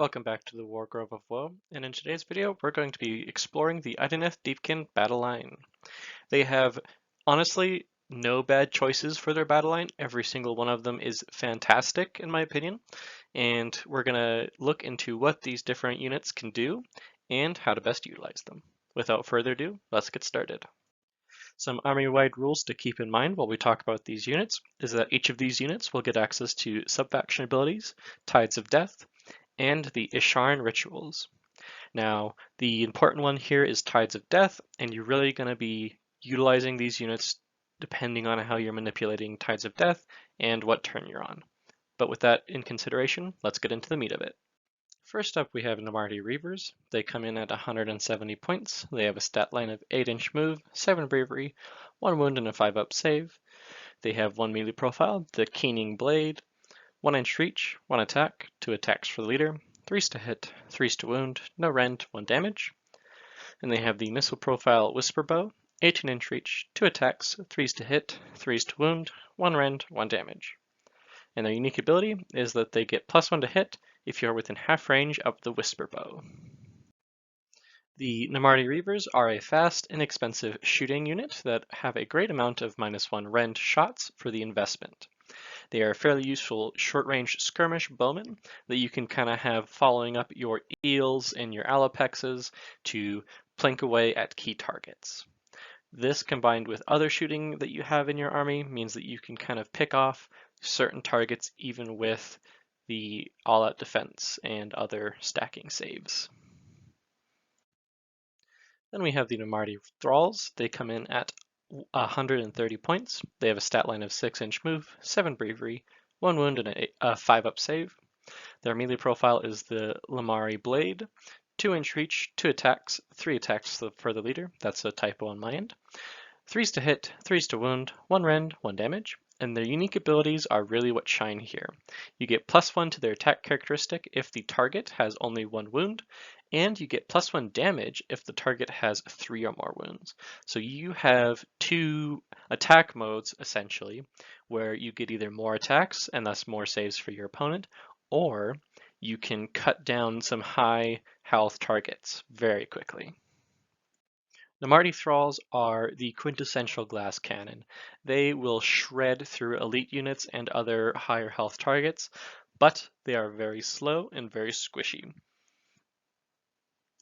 Welcome back to the Wargrove of Woe, and in today's video we're going to be exploring the Idoneth Deepkin Battleline. They have, honestly, no bad choices for their battleline. Every single one of them is fantastic in my opinion, and we're going to look into what these different units can do and how to best utilize them. Without further ado, let's get started. Some army-wide rules to keep in mind while we talk about these units is that each of these units will get access to sub-faction abilities, Tides of Death, and the Ishland rituals. Now, the important one here is Tides of Death, and you're really going to be utilizing these units depending on how you're manipulating Tides of Death and what turn you're on. But with that in consideration, let's get into the meat of it. First up, we have Navari Reavers. They come in at 170 points. They have a stat line of 8-inch move, 7 bravery, 1 wound, and a 5-up save. They have 1 melee profile, the Keening Blade, 1-inch reach, 1 attack, 2 attacks for the leader, 3s to hit, 3s to wound, no rend, 1 damage. And they have the missile profile Whisper Bow, 18-inch reach, 2 attacks, 3s to hit, 3s to wound, 1 rend, 1 damage. And their unique ability is that they get +1 to hit if you're within half range of the Whisper Bow. The Normandy Rivers are a fast, inexpensive shooting unit that have a great amount of -1 rend shots for the investment. They are fairly useful short-range skirmish bowmen that you can kind of have following up your eels and your alipexes to plink away at key targets. This combined with other shooting that you have in your army means that you can kind of pick off certain targets even with the all-out defense and other stacking saves. Then we have the Marty Thralls. They come in at 130 points. They have a stat line of 6-inch move, 7 bravery, 1 wound, and a 5-up save. Their melee profile is the Navari Blade, 2-inch reach, 2 attacks, 3 attacks for the leader. That's a typo on my end. 3s to hit, 3s to wound, 1 rend, 1 damage. And their unique abilities are really what shine here. You get +1 to their attack characteristic if the target has only 1 wound, and you get +1 damage if the target has 3 or more wounds. So you have 2 attack modes, essentially, where you get either more attacks and thus more saves for your opponent, or you can cut down some high health targets very quickly. The Marty Thralls are the quintessential glass cannon. They will shred through elite units and other higher health targets, but they are very slow and very squishy.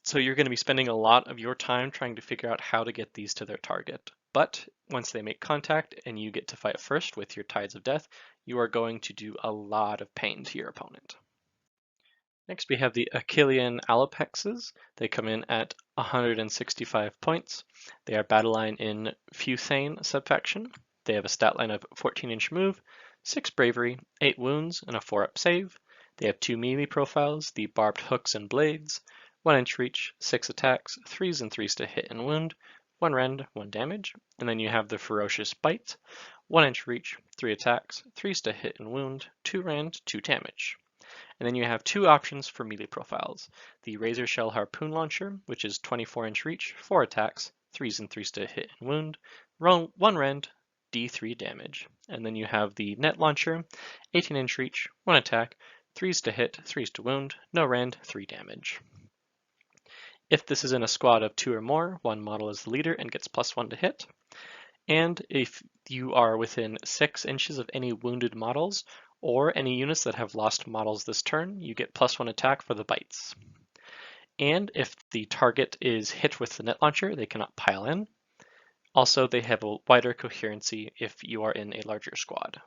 So you're going to be spending a lot of your time trying to figure out how to get these to their target. But once they make contact and you get to fight first with your Tides of Death, you are going to do a lot of pain to your opponent. Next, we have the Achillean Alipexas. They come in at 165 points. They are Battleline in Futhane subfaction. They have a stat line of 14-inch move, 6 bravery, 8 wounds, and a 4-up save. They have 2 melee profiles, the Barbed Hooks and Blades, 1-inch reach, 6 attacks, 3s and 3s to hit and wound, 1 rend, 1 damage. And then you have the Ferocious Bite, 1-inch reach, 3 attacks, 3s to hit and wound, 2 rend, 2 damage. And then you have 2 options for melee profiles. The Razor Shell Harpoon Launcher, which is 24-inch reach, 4 attacks, 3s and 3s to hit and wound, 1 rend, D3 damage. And then you have the Net Launcher, 18-inch reach, 1 attack, 3s to hit, 3s to wound, no rend, 3 damage. If this is in a squad of 2 or more, 1 model is the leader and gets +1 to hit. And if you are within 6 inches of any wounded models, or any units that have lost models this turn, you get +1 attack for the bites. And if the target is hit with the net launcher, they cannot pile in. Also, they have a wider coherency if you are in a larger squad.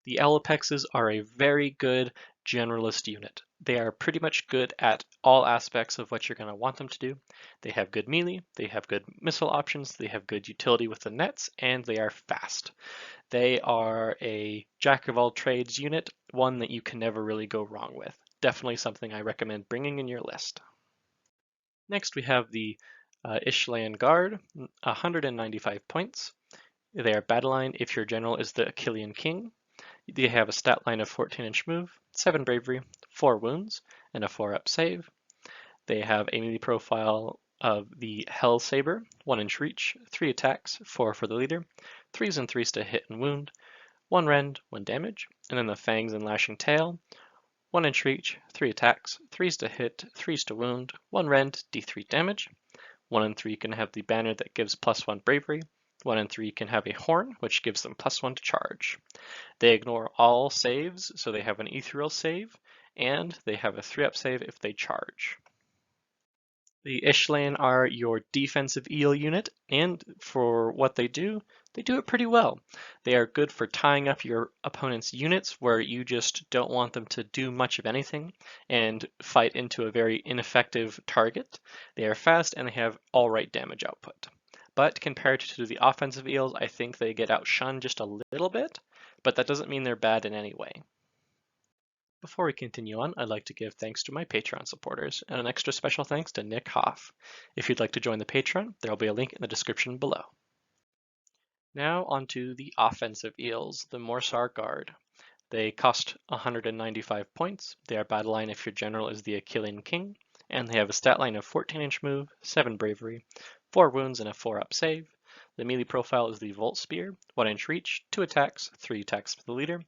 The Alipexas are a very good generalist unit. They are pretty much good at all aspects of what you're going to want them to do. They have good melee, they have good missile options, they have good utility with the nets, and they are fast. They are a jack-of-all-trades unit, one that you can never really go wrong with. Definitely something I recommend bringing in your list. Next, we have the Ishland Guard, 195 points. They are Battleline if your general is the Achillean King. They have a stat line of 14-inch move, 7 bravery, 4 wounds, and a 4-up save. They have a melee profile of the Hell Saber, 1-inch reach, 3 attacks, 4 for the leader, 3s and 3s to hit and wound, 1 rend, 1 damage. And then the Fangs and Lashing Tail, 1 inch reach, 3 attacks, 3s to hit, 3s to wound, 1 rend, d3 damage. 1 and 3 can have the banner that gives +1 bravery. 1 and 3 can have a horn, which gives them +1 to charge. They ignore all saves, so they have an ethereal save, and they have a 3-up save if they charge. The Ishland are your defensive eel unit, and for what they do it pretty well. They are good for tying up your opponent's units where you just don't want them to do much of anything and fight into a very ineffective target. They are fast and they have alright damage output. But compared to the offensive eels, I think they get outshunned just a little bit, but that doesn't mean they're bad in any way. Before we continue on, I'd like to give thanks to my Patreon supporters, and an extra special thanks to Nick Hoff. If you'd like to join the Patreon, there will be a link in the description below. Now onto the offensive eels, the Morsark Guard. They cost 195 points. They are battle line if your general is the Achillean King, and they have a stat line of 14-inch move, 7 bravery, 4 wounds, and a 4-up save. The melee profile is the Volt Spear, 1-inch reach, 2 attacks, 3 attacks for the leader,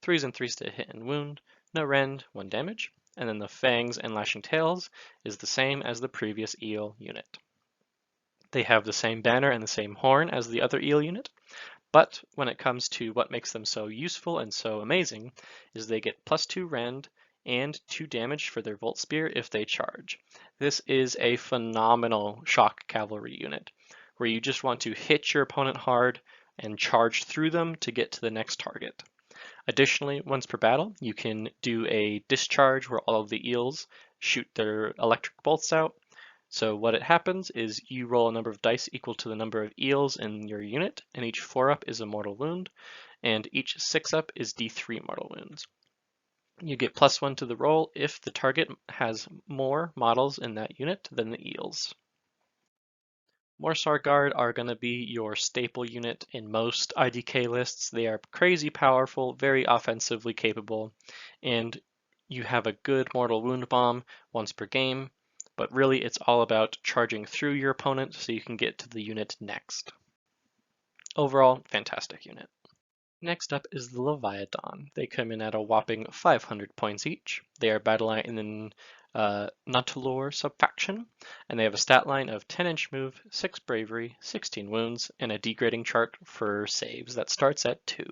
3s and 3s to hit and wound, no rend, 1 damage, and then the Fangs and Lashing Tails is the same as the previous eel unit. They have the same banner and the same horn as the other eel unit, but when it comes to what makes them so useful and so amazing is they get +2 rend and 2 damage for their Volt Spear if they charge. This is a phenomenal shock cavalry unit where you just want to hit your opponent hard and charge through them to get to the next target. Additionally, once per battle, you can do a discharge where all of the eels shoot their electric bolts out. So what it happens is you roll a number of dice equal to the number of eels in your unit, and each 4-up is a mortal wound, and each 6-up is d3 mortal wounds. You get +1 to the roll if the target has more models in that unit than the eels. Morsark Guard are going to be your staple unit in most IDK lists. They are crazy powerful, very offensively capable, and you have a good mortal wound bomb once per game, but really it's all about charging through your opponent so you can get to the unit next. Overall, fantastic unit. Next up is the Leviathan. They come in at a whopping 500 points each. They are battle line in Nautilor subfaction, and they have a stat line of 10-inch move, 6 bravery, 16 wounds, and a degrading chart for saves that starts at 2.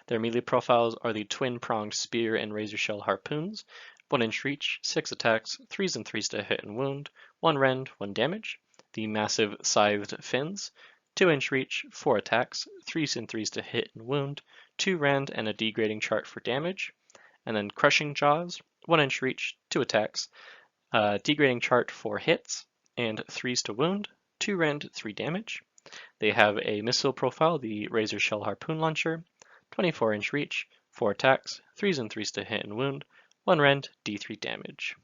Their melee profiles are the twin-pronged spear and razor shell harpoons, 1-inch reach, 6 attacks, 3s and 3s to hit and wound, 1 rend, 1 damage, the massive scythed fins, 2-inch reach, 4 attacks, 3s and 3s to hit and wound, 2 rend, and a degrading chart for damage, and then crushing jaws, 1-inch reach, 2 attacks, degrading chart for hits, and 3s to wound, 2 rend, 3 damage. They have a missile profile, the razor shell harpoon launcher, 24-inch reach, 4 attacks, 3s and 3s to hit and wound, 1 rend, d3 damage.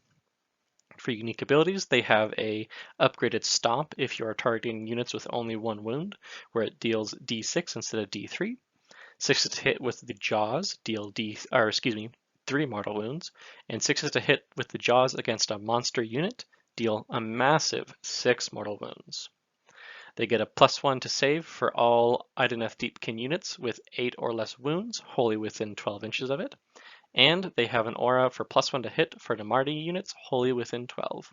For unique abilities, they have a upgraded stomp if you are targeting units with only 1 wound, where it deals d6 instead of d3. 6 to hit with the jaws deal 3 mortal wounds, and 6 to hit with the jaws against a monster unit deal a massive 6 mortal wounds. They get a +1 to save for all Idoneth Deepkin units with 8 or less wounds, wholly within 12 inches of it. And they have an aura for +1 to hit for Navari units wholly within 12.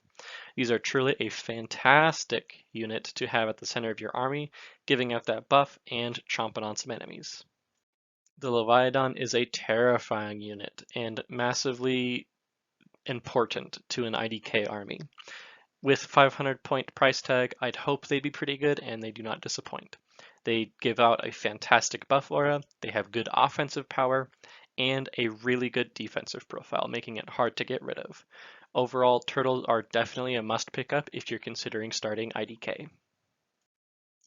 These are truly a fantastic unit to have at the center of your army, giving out that buff and chomping on some enemies. The Leviathan is a terrifying unit and massively important to an IDK army. With 500 point price tag, I'd hope they'd be pretty good, and they do not disappoint. They give out a fantastic buff aura, they have good offensive power, and a really good defensive profile, making it hard to get rid of. Overall, turtles are definitely a must pick up if you're considering starting IDK.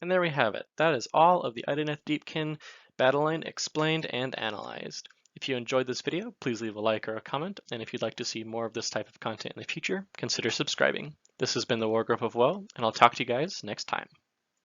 And there we have it. That is all of the Idoneth Deepkin Battleline explained and analyzed. If you enjoyed this video, please leave a like or a comment, and if you'd like to see more of this type of content in the future, consider subscribing. This has been the War Grip of Woe, and I'll talk to you guys next time.